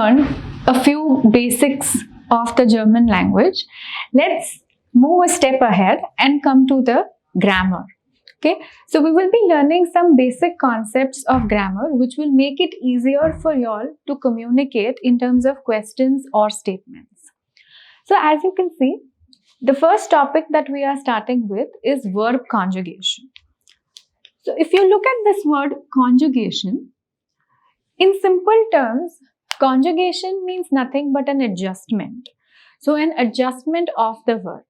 learned a few basics of the German language. Let's move a step ahead and come to the grammar. Okay, so we will be learning some basic concepts of grammar which will make it easier for you all to communicate in terms of questions or statements. So as you can see, the first topic that we are starting with is verb conjugation. So if you look at this word conjugation, in simple terms, conjugation means nothing but an adjustment. So an adjustment of the verb.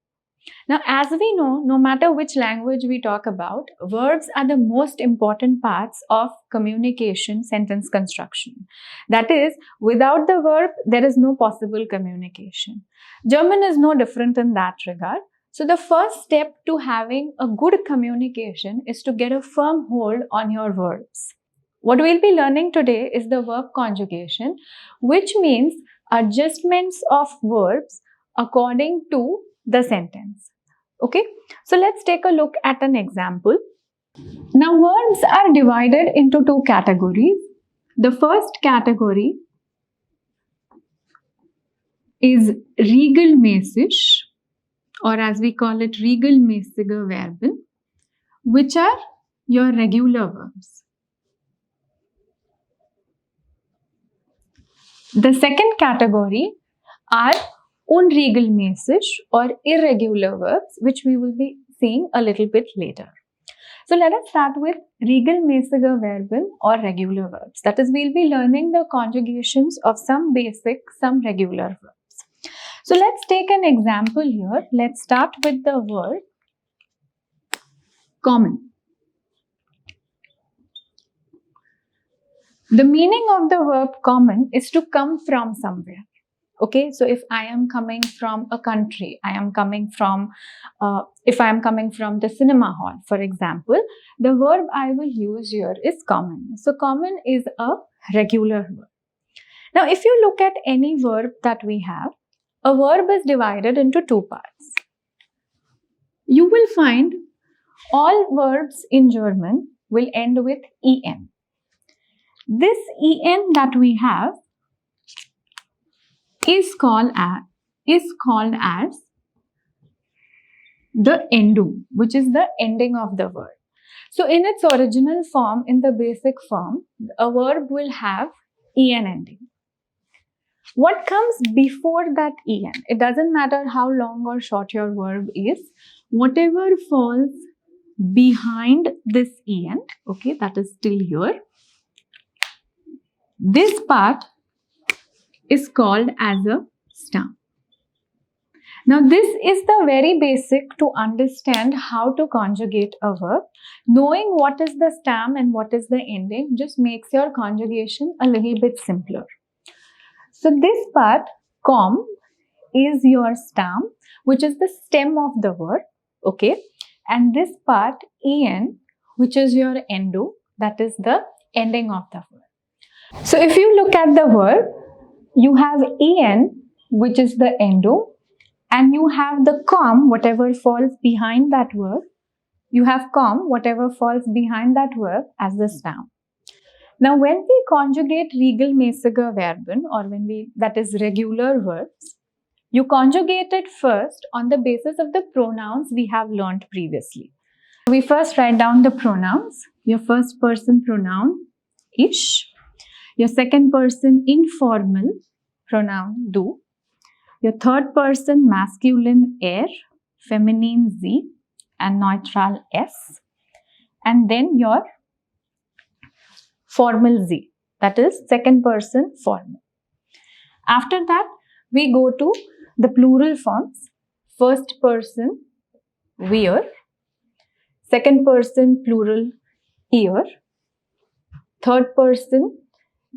Now, as we know, no matter which language we talk about, verbs are the most important parts of communication sentence construction. That is, without the verb, there is no possible communication. German is no different in that regard. So the first step to having a good communication is to get a firm hold on your verbs. What we'll be learning today is the verb conjugation, which means adjustments of verbs according to the sentence. Okay, so let's take a look at an example. Now, verbs are divided into two categories. The first category is regelmäßig, or as we call it, regelmäßige Verben, which are your regular verbs. The second category are unregelmäßig or irregular verbs, which we will be seeing a little bit later. So let us start with regelmäßige Verben or regular verbs. That is, we'll be learning the conjugations of some basic, some regular verbs. So let's take an example here. Let's start with the word kommen. The meaning of the verb kommen is to come from somewhere. Okay, so if I am coming from a country, if I am coming from the cinema hall, for example, the verb I will use here is kommen. So kommen is a regular verb. Now, if you look at any verb that we have, a verb is divided into two parts. You will find all verbs in German will end with en. This en that we have is called as the endung, which is the ending of the verb. So in its original form, in the basic form, a verb will have en ending. What comes before that en? It doesn't matter how long or short your verb is. Whatever falls behind this en, okay, that is still here. This part is called as a stem. Now, this is the very basic to understand how to conjugate a verb. Knowing what is the stem and what is the ending just makes your conjugation a little bit simpler. So, this part, kom, is your stem, which is the stem of the verb, okay? And this part, en, which is your endung, that is the ending of the verb. So, if you look at the verb, you have en, which is the endung, and you have the kom, whatever falls behind that verb. You have kom, whatever falls behind that verb, as the stem. Now, when we conjugate regelmäßige Verben, or that is regular verbs, you conjugate it first on the basis of the pronouns we have learned previously. We first write down the pronouns. Your first person pronoun, ich. Your second person informal pronoun, du. Your third person masculine, feminine, sie, and neutral, s. And then your formal sie, that is second person formal. After that, we go to the plural forms. First person, wir. Second person plural, ihr. Third person,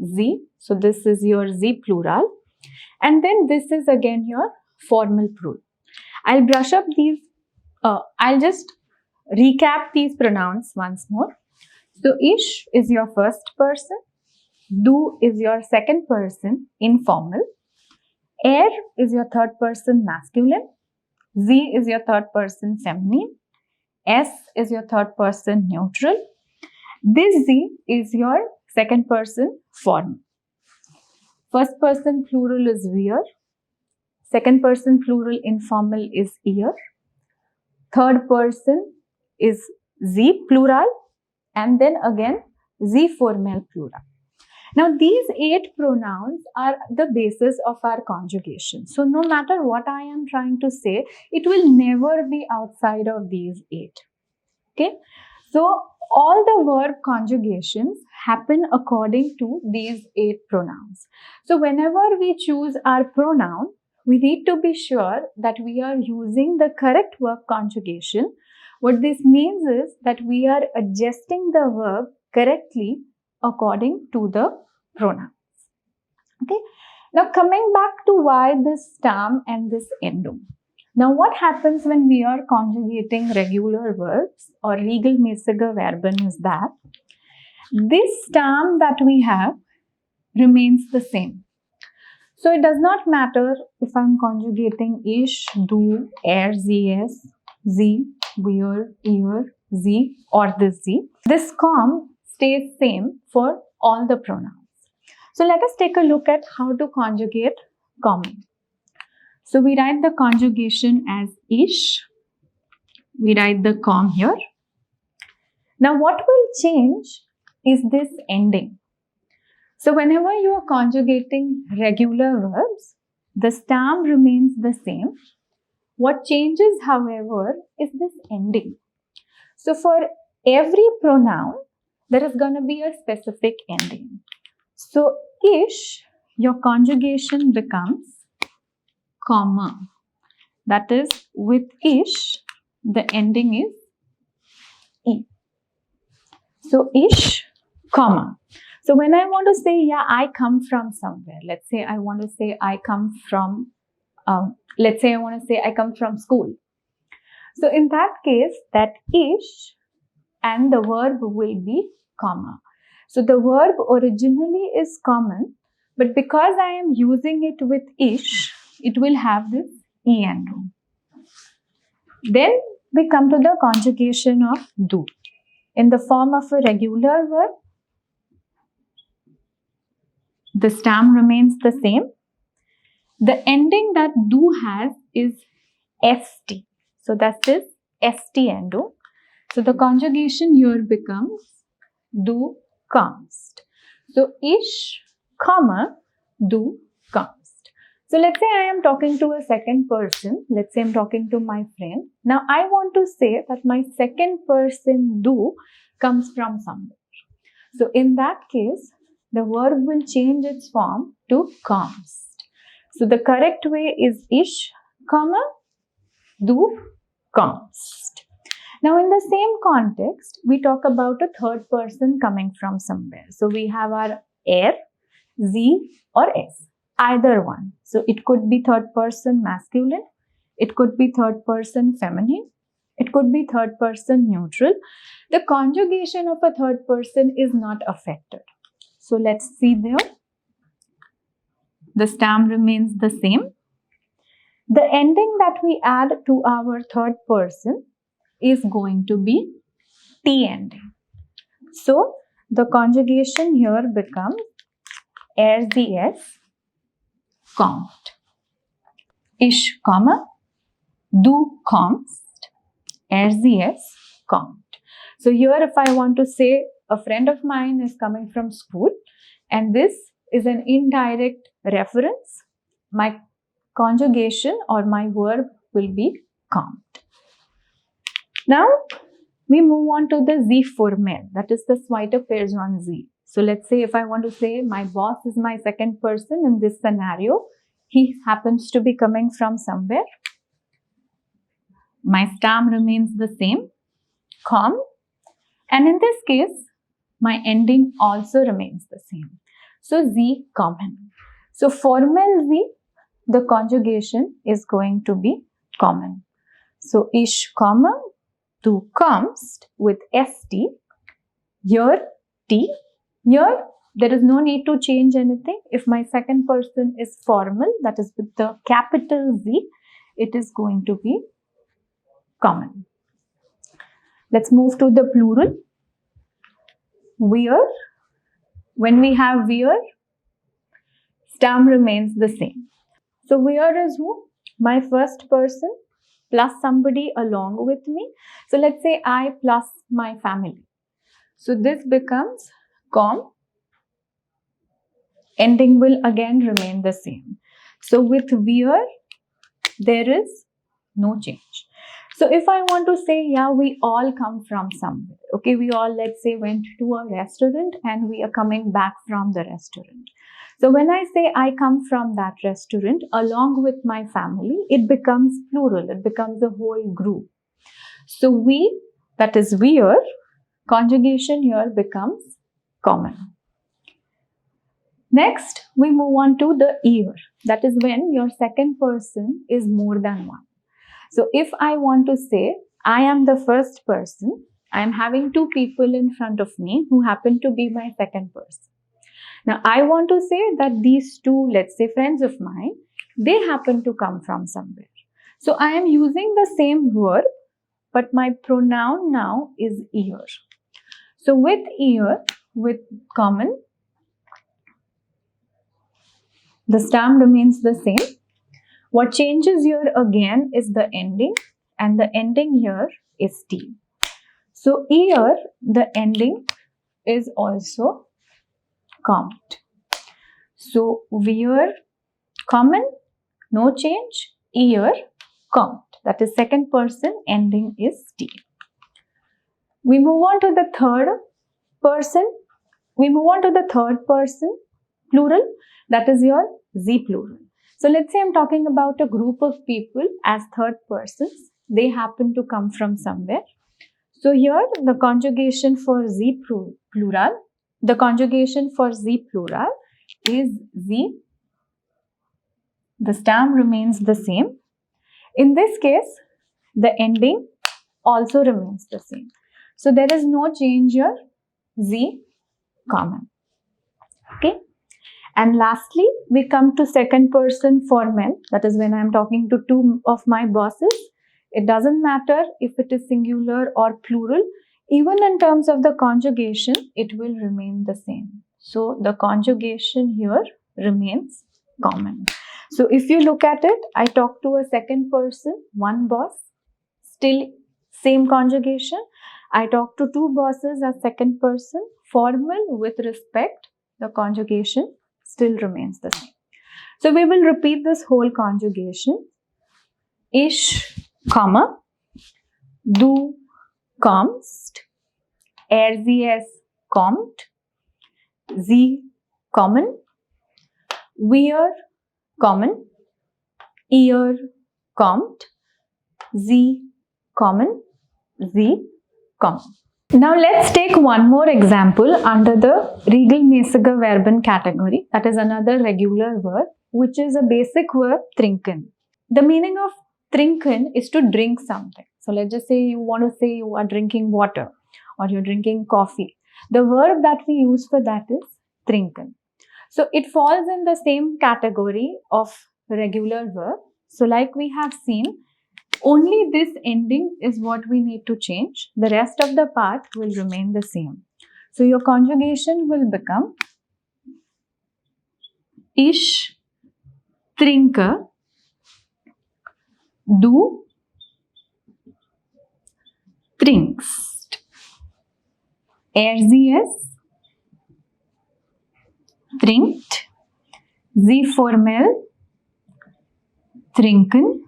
sie. So this is your sie plural. And then this is again your formal plural. I'll brush up these, I'll just recap these pronouns once more. So, ich is your first person, du is your second person informal, is your third person masculine, sie is your third person feminine, s is your third person neutral, this sie is your second person formal. First person plural is wear. Second person plural informal is ear. Third person is sie plural, and then again sie formal plural. Now these 8 pronouns are the basis of our conjugation. So no matter what I am trying to say, it will never be outside of these 8. Okay. So all the verb conjugations happen according to these 8 pronouns. So whenever we choose our pronoun, we need to be sure that we are using the correct verb conjugation. What this means is that we are adjusting the verb correctly according to the pronouns. Okay. Now coming back to why this stam and this endung. Now what happens when we are conjugating regular verbs or regelmäßige Verben is that this stam that we have remains the same. So it does not matter if I'm conjugating ish, du, zs, sie, wir, ihr, sie or this sie. This com stays same for all the pronouns. So let us take a look at how to conjugate kommen. So we write the conjugation as ish. We write the com here. Now what will change is this ending. So whenever you are conjugating regular verbs, the stam remains the same. What changes, however, is this ending. So for every pronoun, there is going to be a specific ending. So ish, your conjugation becomes comma. That is, with ish, the ending is e. So ish, comma. So when I want to say, yeah, I come from somewhere. Let's say I want to say I come from, I come from school. So in that case, that ish and the verb will be comma. So the verb originally is common, but because I am using it with ish, it will have this e endung. Then we come to the conjugation of du. In the form of a regular verb, the stam remains the same. The ending that du has is st. So that is st endung. So the conjugation here becomes du kommst. So ish, comma, du kommst. So let's say I am talking to a second person. Let's say I'm talking to my friend. Now I want to say that my second person du comes from somewhere. So in that case, the verb will change its form to kommst. So the correct way is ish, comma, du kommst. Now in the same context, we talk about a third person coming from somewhere. So we have our sie or s, either one. So it could be third person masculine, it could be third person feminine, it could be third person neutral. The conjugation of a third person is not affected. So let's see there. The stam remains the same. The ending that we add to our third person is going to be t ending. So the conjugation here becomes zs kommt. Ish, comma, du kommst, zs kommt. So here if I want to say a friend of mine is coming from school and this is an indirect reference, my conjugation or my verb will be kommt. Now we move on to the sie formal, that is the zweite Person sie. So let's say if I want to say my boss is my second person in this scenario, he happens to be coming from somewhere. My stam remains the same, komm, and in this case, my ending also remains the same. So sie kommen. So formal sie, the conjugation is going to be kommen. So ich komme, du kommst with st, here t. Here there is no need to change anything. If my second person is formal, that is with the capital Z, it is going to be kommen. Let's move to the plural. Wear. When we have wear, Stamm remains the same. So where is who? My first person plus somebody along with me. So let's say I plus my family. So this becomes com. Ending will again remain the same. So with where, there is no change. So if I want to say, yeah, we all come from somewhere. Okay, we all, let's say, went to a restaurant and we are coming back from the restaurant. So when I say I come from that restaurant along with my family, it becomes plural. It becomes a whole group. So we, that is where, conjugation here becomes common. Next, we move on to the ear. That is when your second person is more than one. So if I want to say, I am the first person, I am having two people in front of me who happen to be my second person. Now, I want to say that these two, let's say friends of mine, they happen to come from somewhere. So I am using the same verb, but my pronoun now is ear. So with ear, with common, the stem remains the same. What changes here again is the ending, and the ending here is T. So here, the ending is also count. So where, common, no change, ear, count. That is second person, ending is T. We move on to the third person. Plural, that is your Z plural. So let's say I'm talking about a group of people as third persons. They happen to come from somewhere. So here the conjugation for Z plural, is Z. The stem remains the same. In this case, the ending also remains the same. So there is no change here. Z, common. Okay. And lastly, we come to second person for men. That is when I am talking to two of my bosses. It doesn't matter if it is singular or plural. Even in terms of the conjugation, it will remain the same. So the conjugation here remains common. So if you look at it, I talk to a second person, one boss, still same conjugation. I talk to two bosses as second person, formal with respect, the conjugation still remains the same. So we will repeat this whole conjugation. Ich komme, du kommst, sie es kommt, sie kommen, wir kommen, ihr kommt, sie kommen, sie kommen. Now let's take one more example under the Regelmäßige Verben category. That is another regular verb, which is a basic verb, trinken. The meaning of trinken is to drink something. So let's just say you want to say you are drinking water or you're drinking coffee. The verb that we use for that is trinken. So it falls in the same category of regular verb. So like we have seen, only this ending is what we need to change. The rest of the part will remain the same. So your conjugation will become Ich trinke, du trinkst, sie es trinkt, sie formell trinken,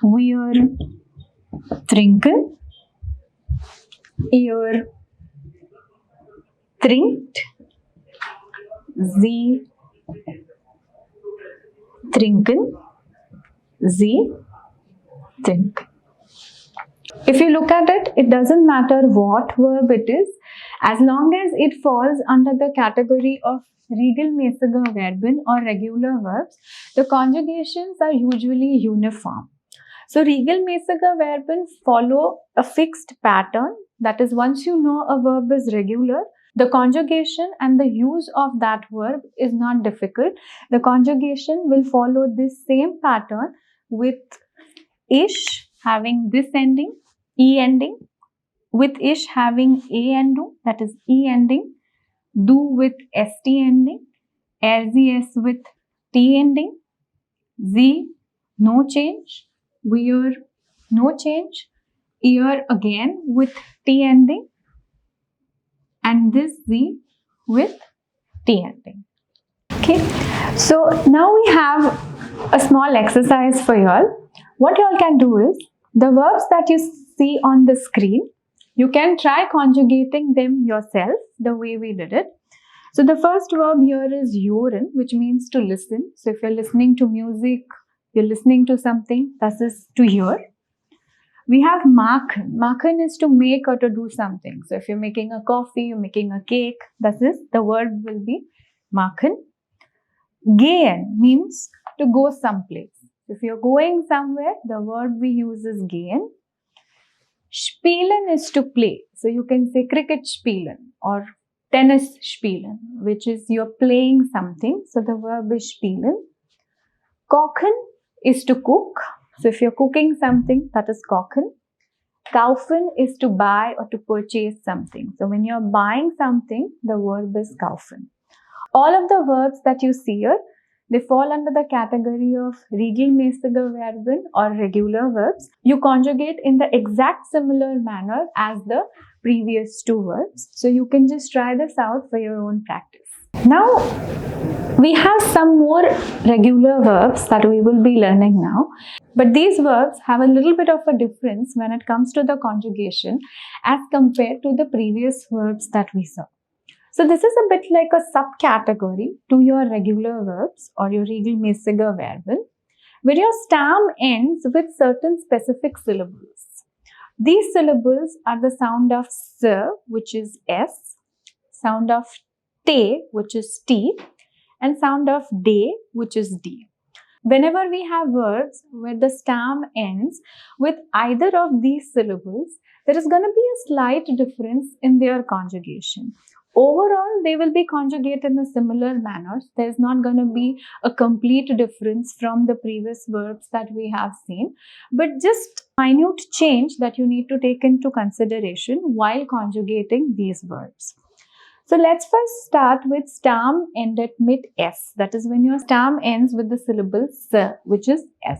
wir trinken, ihr trinkt, sie trinken, sie trinken. If you look at it, it doesn't matter what verb it is, as long as it falls under the category of Regelmäßige Verben or regular verbs, the conjugations are usually uniform. So Regelmäßige Verben follow a fixed pattern. That is, once you know a verb is regular, the conjugation and the use of that verb is not difficult. The conjugation will follow this same pattern with ish having this ending, e ending, with ish having a ending, that is e ending, do with st ending, RZS with T ending. Z, no change. Wear, no change. Ear again with T ending. And this Z with T ending. Okay, so now we have a small exercise for y'all. What y'all can do is, the verbs that you see on the screen, you can try conjugating them yourself the way we did it. So the first verb here is hören, which means to listen. So if you're listening to music, you're listening to something, that is to hear. We have machen. Machen is to make or to do something. So if you're making a coffee, you're making a cake, that is, the word will be machen. Gehen means to go someplace. If you're going somewhere, the word we use is gehen. Spielen is to play. So you can say cricket spielen or tennis spielen, which is you're playing something. So the verb is spielen. Kochen is to cook. So if you're cooking something, that is kochen. Kaufen is to buy or to purchase something. So when you're buying something, the verb is kaufen. All of the verbs that you see here, they fall under the category of Regelmäßige Verben or regular verbs. You conjugate in the exact similar manner as the previous two verbs. So you can just try this out for your own practice. Now, we have some more regular verbs that we will be learning now. But these verbs have a little bit of a difference when it comes to the conjugation as compared to the previous verbs that we saw. So this is a bit like a subcategory to your regular verbs or your regelmäßige Verben, where your Stamm ends with certain specific syllables. These syllables are the sound of S, which is S, sound of T, which is T, and sound of D, which is D. Whenever we have verbs where the Stamm ends with either of these syllables, there is going to be a slight difference in their conjugation. Overall, they will be conjugated in a similar manner. There's not going to be a complete difference from the previous verbs that we have seen, but just minute change that you need to take into consideration while conjugating these verbs. So let's first start with Stamm ended mit S. That is when your Stamm ends with the syllable S, which is S.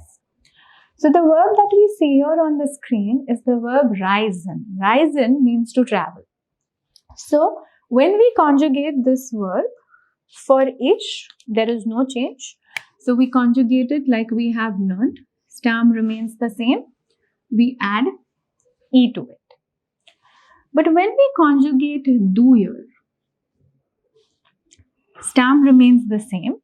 So the verb that we see here on the screen is the verb reisen. Reisen means to travel. So when we conjugate this verb, for each, there is no change. So we conjugate it like we have learned. Stamm remains the same. We add E to it. But when we conjugate do here, Stamm remains the same.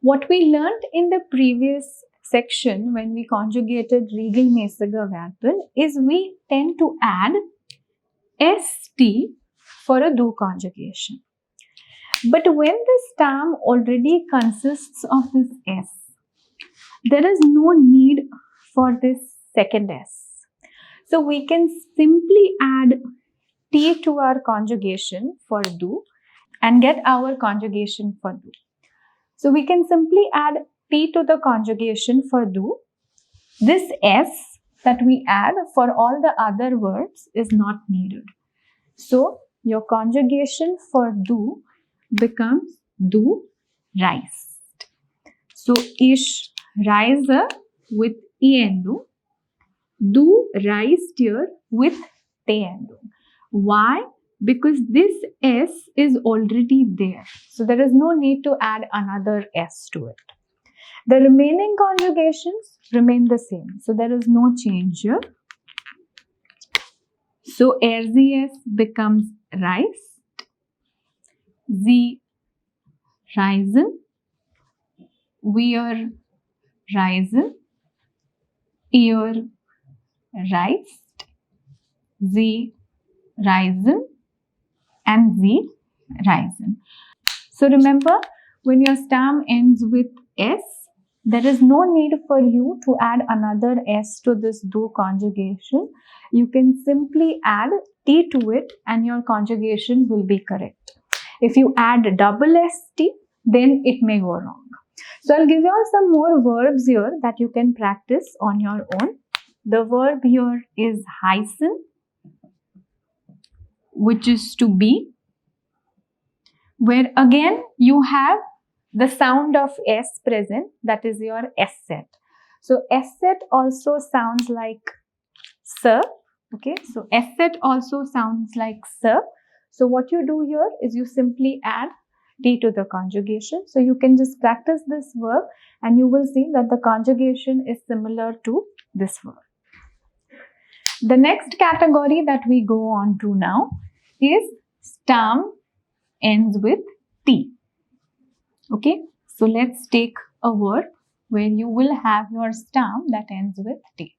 What we learned in the previous section when we conjugated Regelmäßige Verben is we tend to add ST for a do conjugation. But when the Stamm already consists of this S, there is no need for this second S. So we can simply add T to our conjugation for do and get our conjugation for do. So we can simply add T to the conjugation for do. This S that we add for all the other verbs is not needed. So your conjugation for do becomes du reist. So ich reise with Endung, du reist here with Endung. Why? Because this S is already there. So there is no need to add another S to it. The remaining conjugations remain the same. So there is no change here. So RZS becomes reist, Sie reisen, wir reisen, ihr reist, Sie reisen, and Sie reisen. So remember, when your Stamm ends with S, there is no need for you to add another S to this do conjugation. You can simply add T to it and your conjugation will be correct. If you add double ST, then it may go wrong. So I'll give you all some more verbs here that you can practice on your own. The verb here is heißen, which is to be, where again you have the sound of S present, that is your S set. So S set also sounds like sir. Okay, so S set also sounds like sir. So what you do here is you simply add T to the conjugation. So you can just practice this verb and you will see that the conjugation is similar to this verb. The next category that we go on to now is Stamm ends with T. Okay, so let's take a word where you will have your Stamm that ends with T.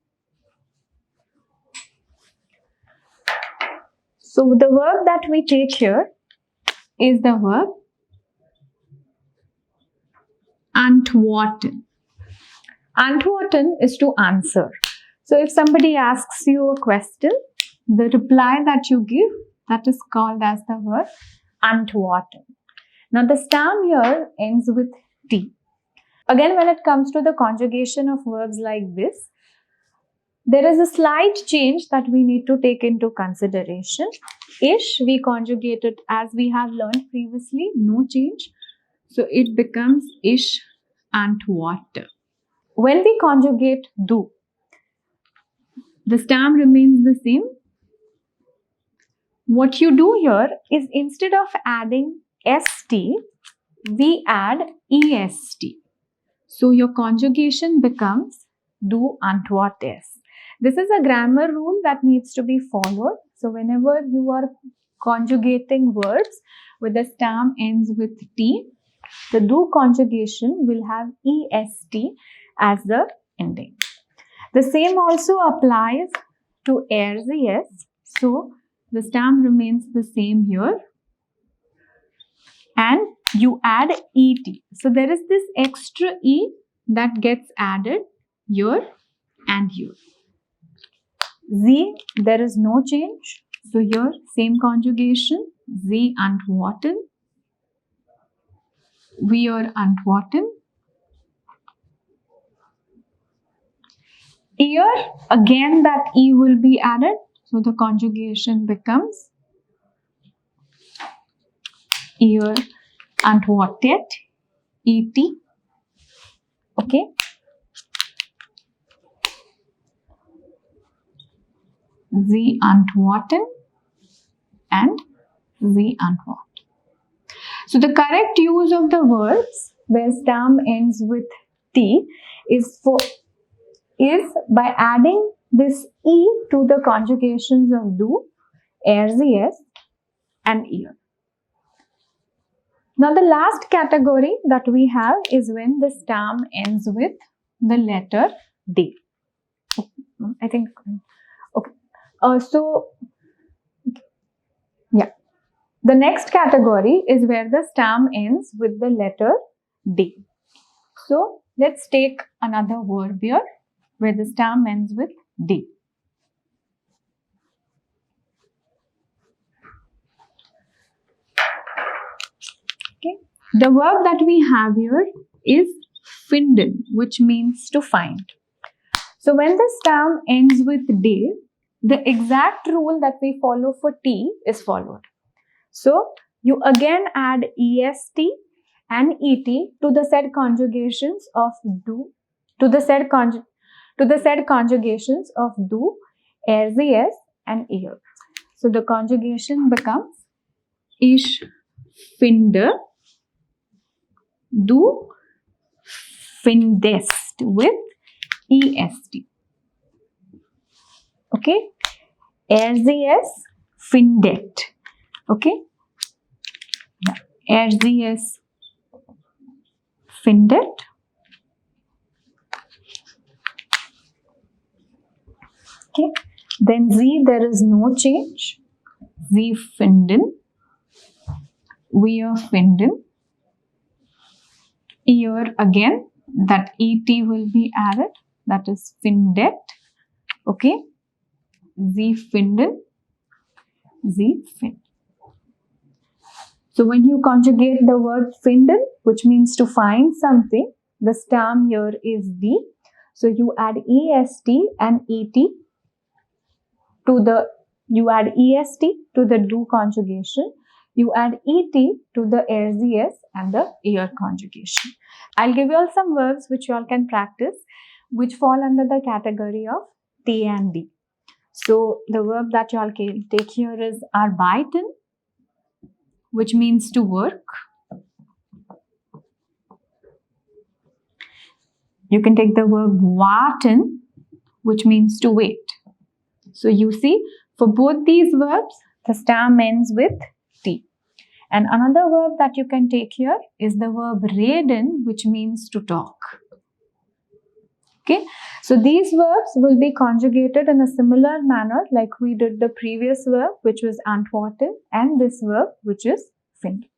So the verb that we take here is the verb Antworten. Antworten is to answer. So if somebody asks you a question, the reply that you give, that is called as the verb Antworten. Now the Stamm here ends with T. Again, when it comes to the conjugation of verbs like this, there is a slight change that we need to take into consideration. Ish, we conjugate it as we have learned previously, no change. So it becomes ish Antworte. When we conjugate du, the Stamm remains the same. What you do here is instead of adding st, we add est. So your conjugation becomes du antwortes. This is a grammar rule that needs to be followed. So whenever you are conjugating verbs with the Stamm ends with T, the du conjugation will have est as the ending. The same also applies to RCS. So the Stamm remains the same here and you add ET. So there is this extra E that gets added here and here. Z, there is no change. So here, same conjugation, Sie antworten. Wir antworten. Here, again that E will be added. So the conjugation becomes ihr antwortet, et. Okay. Sie antworten and sie antworten. So the correct use of the verbs where Stamm ends with T is by adding this E to the conjugations of du, RCS and ear. Now the last category that we have is when the Stamm ends with the letter D. I think, okay. The next category is where the Stamm ends with the letter D. So let's take another verb here where the Stamm ends with D. Okay. The verb that we have here is Finden, which means to find. So when the Stamm ends with D, the exact rule that we follow for T is followed. So you again add est and et to the said conjugations of du, to the said conjugations of du, RCS and ear. So the conjugation becomes ich finde, du findest with est. Okay, RCS findet. Okay, RCS findet. Okay, then Z, there is no change. Sie finden, wir finden. Here again, that et will be added, that is findet. Okay, Sie finden, Sie finden. So when you conjugate the word finden, which means to find something, the Stamm here is D. So you add est and et to the du conjugation. you add et to the ers and the er conjugation. I'll give you all some verbs which you all can practice, which fall under the category of T and D. So the verb that you all can take here is arbeiten, which means to work. You can take the verb warten, which means to wait. So you see, for both these verbs, the stem ends with T. And another verb that you can take here is the verb reden, which means to talk. Okay, so these verbs will be conjugated in a similar manner like we did the previous verb, which was Antworten, and this verb, which is Finden.